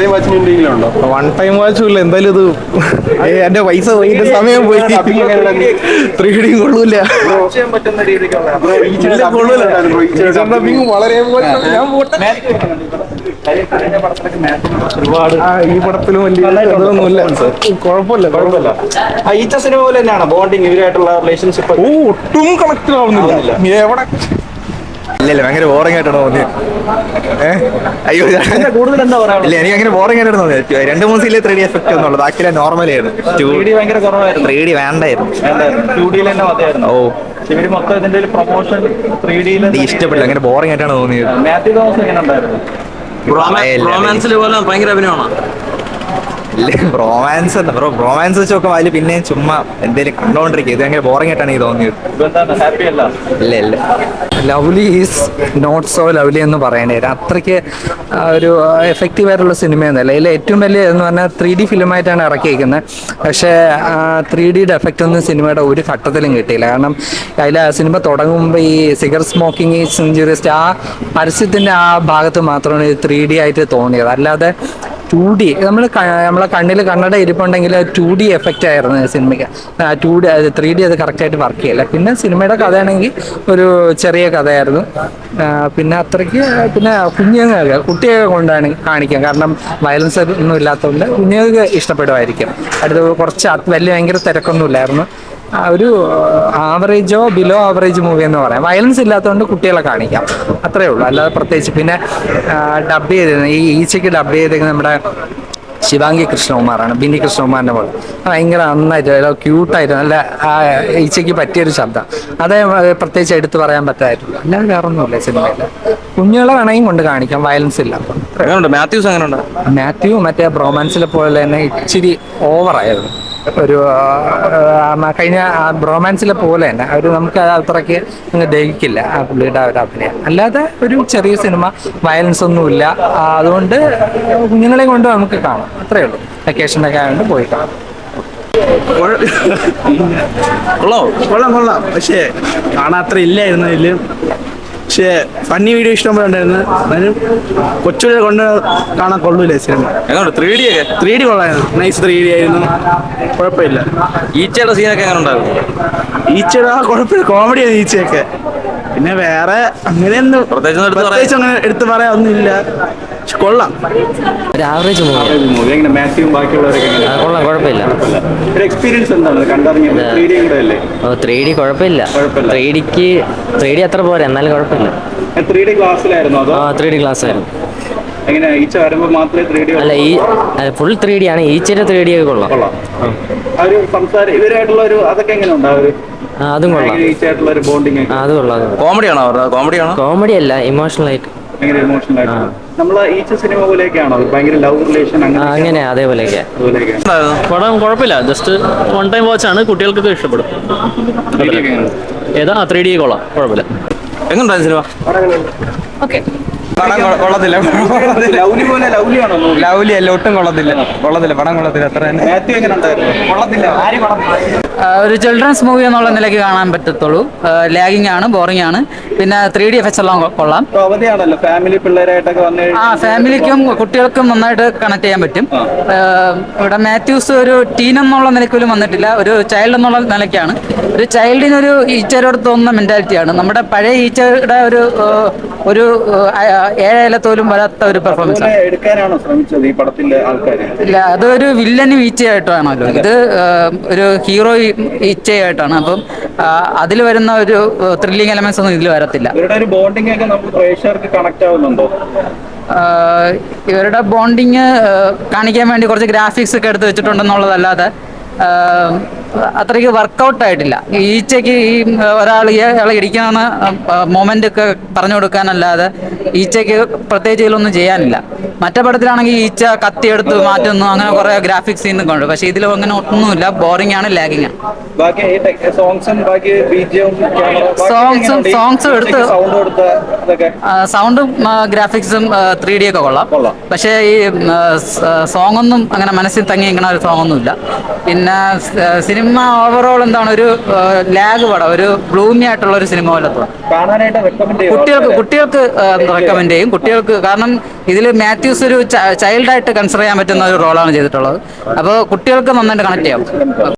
Time വാച്ചിന് എന്തെങ്കിലും ഉണ്ടോ? One time വാച്ചും ഇല്ല. എന്തായാലും ഇത് എന്റെ പൈസ പോയി, എന്റെ സമയം പോയി. 3D കൊള്ളൂല, വളരെ ഞാൻ പോട്ടെ. ഈ പടത്തിലും വലിയ ഇതൊന്നുമില്ല, കുഴപ്പമില്ല കുഴപ്പമില്ല. ഈച്ച സിനിമ പോലെ തന്നെയാണ് ബോണ്ടിങ് ഇവരായിട്ടുള്ള റിലേഷൻഷിപ്പ്. ഒട്ടും കണക്ട് ആവുന്നില്ല. എവിടെ ഇല്ല, ഭയങ്കര ബോറിംഗ് ആയിട്ടാണ് തോന്നിയത്. അയ്യോ കൂടുതൽ എന്താ പറയാ? ഇല്ല, എനിക്ക് അങ്ങനെ ബോറിംഗ് ആയിട്ടാണ് തോന്നിയത്. 2-3 സീനിൽ 3D എഫക്ട് ഒന്നുള്ളൂ, ബാക്കി നോർമലായിരുന്നു. 3D ഭയങ്കര കുറവായിരുന്നു. 3D വേണ്ടായിരുന്നു. 2D തന്നെ മതിയായിരുന്നു. ഓ, ഇവര് മൊത്തം ഇതിന്റെ ഒരു പ്രൊമോഷൻ 3D ഇഷ്ടപ്പെട്ടില്ല, അങ്ങനെ ബോറിംഗ് ആയിട്ടാണ് തോന്നിയത്. മാത്യു തോമസ് എങ്ങനെ ഉണ്ടായിരുന്നു? റൊമാൻസിൽ പോലെ ഭയങ്കര അഭിനയമാണ്. റൊമാൻസ് റൊമാൻസ് വെച്ച് നോക്കുമ്പോൾ അതിൽ പിന്നെ ചുമ്മാ എന്തെങ്കിലും കണ്ടോണ്ടിരിക്കുക. ഇത് ഭയങ്കര ബോറിംഗ് ആയിട്ടാണ് ഈ തോന്നിയത്. ഹാപ്പി അല്ല? ഇല്ല ഇല്ല. Lovely is not so lovely എന്ന് പറയേണ്ടി വരും. അത്രയ്ക്ക് ഒരു എഫക്റ്റീവ് ആയിട്ടുള്ള സിനിമയൊന്നുമല്ല. ഇതിൽ ഏറ്റവും വലിയ എന്ന് പറഞ്ഞാൽ 3D ഫിലിമായിട്ടാണ് ഇറക്കിയിരിക്കുന്നത്. പക്ഷേ 3Dയുടെ എഫക്റ്റ് ഒന്നും സിനിമയുടെ ഒരു ഘട്ടത്തിലും കിട്ടിയില്ല. കാരണം അതിൽ സിനിമ തുടങ്ങുമ്പോൾ ഈ സിഗർ സ്മോക്കിംഗ് ഈസ് ഇഞ്ചുറിയസ് ആ പരസ്യത്തിൻ്റെ ആ ഭാഗത്ത് മാത്രമാണ് 3D ആയിട്ട് തോന്നിയത്. അല്ലാതെ 2D നമ്മളെ കണ്ണിൽ കണ്ണട ഇരിപ്പുണ്ടെങ്കിൽ 2D എഫക്റ്റ് ആയിരുന്നു സിനിമയ്ക്ക്. 3D അത് കറക്റ്റായിട്ട് വർക്ക് ചെയ്യില്ല. പിന്നെ സിനിമയുടെ കഥയാണെങ്കിൽ ഒരു ചെറിയ കഥയായിരുന്നു. പിന്നെ അത്രയ്ക്ക് പിന്നെ കുട്ടിയൊക്കെ കൊണ്ടാണ് കാണിക്കുക. കാരണം വയലൻസ് ഒന്നും ഇല്ലാത്തതുകൊണ്ട് കുഞ്ഞുങ്ങൾക്ക് ഇഷ്ടപ്പെടുമായിരിക്കും. അടുത്ത് കുറച്ച് വലിയ ഭയങ്കര തിരക്കൊന്നും ഒരു ആവറേജോ ബിലോ ആവറേജ് മൂവി എന്ന് പറയാം. വയലൻസ് ഇല്ലാത്തതുകൊണ്ട് കുട്ടികളെ കാണിക്കാം, അത്രേ ഉള്ളൂ. അല്ലാതെ പ്രത്യേകിച്ച് പിന്നെ ഡബ് ചെയ്തിരുന്നത് ഈ ഈച്ചയ്ക്ക് ഡബ് ചെയ്തേക്കുന്നത് നമ്മുടെ ശിവാംഗി കൃഷ്ണകുമാറാണ്, ബിന്നി കൃഷ്ണകുമാറിൻ്റെ പോലെ. ഭയങ്കര നന്നായിട്ട് ക്യൂട്ടായിട്ട് നല്ല ഈച്ചയ്ക്ക് പറ്റിയൊരു ശബ്ദം. അത് പ്രത്യേകിച്ച് എടുത്തു പറയാൻ പറ്റായിട്ടുള്ളൂ. അല്ലാതെ വേറെ ഒന്നുമില്ല സിനിമയിൽ. കുഞ്ഞുങ്ങളെ വേണമെങ്കിൽ കൊണ്ട് കാണിക്കാം, വയലൻസ് ഇല്ല. മാത്യൂസ് അങ്ങനെ ഉണ്ട്. മാത്യു മറ്റേ ബ്രോമാൻസിലെ പോലെ തന്നെ ഇച്ചിരി ഓവറായിരുന്നു. ഒരു കഴിഞ്ഞ ബ്രോമാൻസിലെ പോലെ തന്നെ നമുക്ക് അത്രയ്ക്ക് ദഹിക്കില്ല ആ പുള്ളിയുടെ ഒരു അഭിനയം. അല്ലാതെ ഒരു ചെറിയ സിനിമ, വയലൻസ് ഒന്നുമില്ല. അതുകൊണ്ട് കുഞ്ഞുങ്ങളെ കൊണ്ട് നമുക്ക് കാണാം, അത്രയേ ഉള്ളൂ. വെക്കേഷനൊക്കെ ആയതുകൊണ്ട് പോയി കാണാം. കൊള്ളാം. പക്ഷേ കാണാൻ അത്ര ഇല്ലായിരുന്നു ഇതില്. പക്ഷേ ഫണ്ണി വീഡിയോ ഇഷ്ടംപോലെ ഉണ്ടായിരുന്നു. അതിനും കൊച്ചുകളെ കൊണ്ട് കാണാൻ കൊള്ളൂല്ലേ സിനിമ. 3D കൊള്ളായിരുന്നു. നൈസ് 3D ആയിരുന്നു, കുഴപ്പമില്ല. ഈച്ചയുടെ സീനൊക്കെ എങ്ങനെ ഉണ്ടായിരുന്നു? ഈച്ചയുടെ കുഴപ്പമില്ല, കോമഡിയാണ് ഈച്ചയൊക്കെ. പിന്നെ വേറെ അങ്ങനെയൊന്നും പ്രത്യേകിച്ച് അങ്ങനെ എടുത്ത് പറയാൻ ഒന്നുമില്ല. കൊള്ളാം, ഒരു ആവറേജ് മൂവി. എങ്ങനെ മാത്യുവും ബാക്കിയുള്ളവരൊക്കെ കൊള്ളാം, കുഴപ്പമില്ല. ഒരു എക്സ്പീരിയൻസ് എന്താണ് കണ്ടറിഞ്ഞത്? 3D കൂടെ അല്ലേ? 3D കുഴപ്പമില്ല. 3D അത്ര പോരാ, എന്നാലും കുഴപ്പമില്ല. 3D ക്ലാസ്സിലായിരുന്നു അതോ? 3D ക്ലാസ് ആയിരുന്നു. എങ്ങനെ ഈച്ച വരുമ്പോൾ മാത്രമേ 3D അല്ല, ഫുൾ 3D ആണ്. ഈച്ചയുടെ 3D ഒക്കെ കൊള്ളാം. ഒരു സംസാരം ഇവരായിട്ടുള്ള ഒരു അതൊക്കെ എങ്ങനെ ഉണ്ടാവും? അതും കൊള്ളാം. ഈച്ചയായിട്ടുള്ള ഒരു ബോണ്ടിങ് അത് കൊള്ളാം. കോമഡിയാണോ? കോമഡി അല്ല, ഇമോഷണൽ ആയിട്ട്. ഭയങ്കര ഇമോഷണൽ ആയിട്ട്. നമ്മളെ ഈച്ച സിനിമ പോലെയൊക്കെയാണോ? ഭയങ്കര ലവ് റിലേഷൻ അങ്ങനെ അതേപോലെയൊക്കെ. പടം കുഴപ്പമില്ല, ജസ്റ്റ് വൺ ടൈം വാച്ച് ആണ്, കുട്ടികൾക്കൊക്കെ ഇഷ്ടപ്പെടും. ഏതാ 3D കൊള്ളാം, കുഴപ്പമില്ല. എങ്ങനെയുണ്ടായിരുന്നു സിനിമ? ഓക്കെ, കൊള്ളത്തില്ല. ലവ്ലി അല്ല, ഒട്ടും കൊള്ളത്തില്ല. പടം കൊള്ളത്തില്ല, അത്ര തന്നെ. ഒരു ചിൽഡ്രൻസ് മൂവി എന്നുള്ള നിലയ്ക്ക് കാണാൻ പറ്റത്തുള്ളൂ. ലാഗിങ് ആണ്, ബോറിംഗ് ആണ്. പിന്നെ 3D എഫക്ട്സ് എല്ലാം കൊള്ളാം. ഫാമിലി പിള്ളേരായിട്ടൊക്കെ ഫാമിലിക്കും കുട്ടികൾക്കും നന്നായിട്ട് കണക്ട് ചെയ്യാൻ പറ്റും. ഇവിടെ മാത്യൂസ് ഒരു ടീൻ എന്നുള്ള നിലയ്ക്ക് വന്നിട്ടില്ല, ഒരു ചൈൽഡ് എന്നുള്ള നിലയ്ക്കാണ്. ഒരു ചൈൽഡിനൊരു ഈച്ചരോട് തോന്നുന്ന മെന്റാലിറ്റിയാണ്. നമ്മുടെ പഴയ ഈച്ചയുടെ ഒരു ഏഴയിലത്തോലും വരാത്ത ഒരു പെർഫോമൻസ് ആണ്. എടുക്കാനാണോ ശ്രമിച്ചത് ഈ പടത്തിന്റെ ആൾക്കാർ? ഇല്ല, അതൊരു വില്ലനും ഈച്ചയായിട്ടാണല്ലോ. ഇത് ഒരു ഹീറോ ഈച്ചയായിട്ടാണ്. അപ്പം അതിൽ വരുന്ന ഒരു ത്രില്ലിംഗ് എലമെന്റ്സ് ഒന്നും ഇതിൽ വരത്തില്ല. ഒരു ബോണ്ടിങ് ഒക്കെ നമുക്ക് പ്രേക്ഷകർക്ക് കണക്ട് ആവുന്നുണ്ടോ? ഇവരുടെ ബോണ്ടിങ് കാണിക്കാൻ വേണ്ടി കുറച്ച് ഗ്രാഫിക്സ് ഒക്കെ എടുത്ത് വെച്ചിട്ടുണ്ടെന്നുള്ളതല്ലാതെ അത്രയ്ക്ക് വർക്കൗട്ട് ആയിട്ടില്ല. ഈച്ചയ്ക്ക് ഈ ഒരാൾ ഇയാളെ ഇടിക്കണമെന്ന് മൊമെന്റ് ഒക്കെ പറഞ്ഞു കൊടുക്കാനല്ലാതെ ഈച്ചയ്ക്ക് പ്രത്യേകിച്ച് ഇതിലൊന്നും ചെയ്യാനില്ല. മറ്റേ പടത്തിലാണെങ്കിൽ ഈച്ച കത്തിയെടുത്ത് മാറ്റുന്നു, അങ്ങനെ കുറെ ഗ്രാഫിക്സ് സീനൊക്കെ ഉണ്ട്. പക്ഷെ ഇതിലും അങ്ങനെ ഒന്നുമില്ല, ബോറിംഗ് ആണ്, ലാഗിങ് ആണ്. സോങ്സും എടുത്ത് സൗണ്ടും ഗ്രാഫിക്സും 3D ഒക്കെ കൊള്ളാം. പക്ഷേ ഈ സോങ് ഒന്നും അങ്ങനെ മനസ്സിൽ തങ്ങി ഇങ്ങനെ ഒരു സോങ് ഒന്നുമില്ല. പിന്നെ സിനിമ സിനിമ ഓവറോൾ എന്താണ് ഒരു ലാഗ് പടം, ഒരു ബ്ലൂമി ആയിട്ടുള്ള ഒരു സിനിമ പോലെ തോന്നും. കാണാനായിട്ട് റെക്കമെൻഡ് കുട്ടികൾക്ക് റെക്കമെൻഡ് ചെയ്യും. കുട്ടികൾക്ക് കാരണം ഇതിൽ മാത്യൂസ് ഒരു ചൈൽഡായിട്ട് കൺസിഡർ ചെയ്യാൻ പറ്റുന്ന ഒരു റോളാണ് ചെയ്തിട്ടുള്ളത്. അപ്പോൾ കുട്ടികൾക്ക് നന്നായിട്ട് കണക്ട് ചെയ്യാം.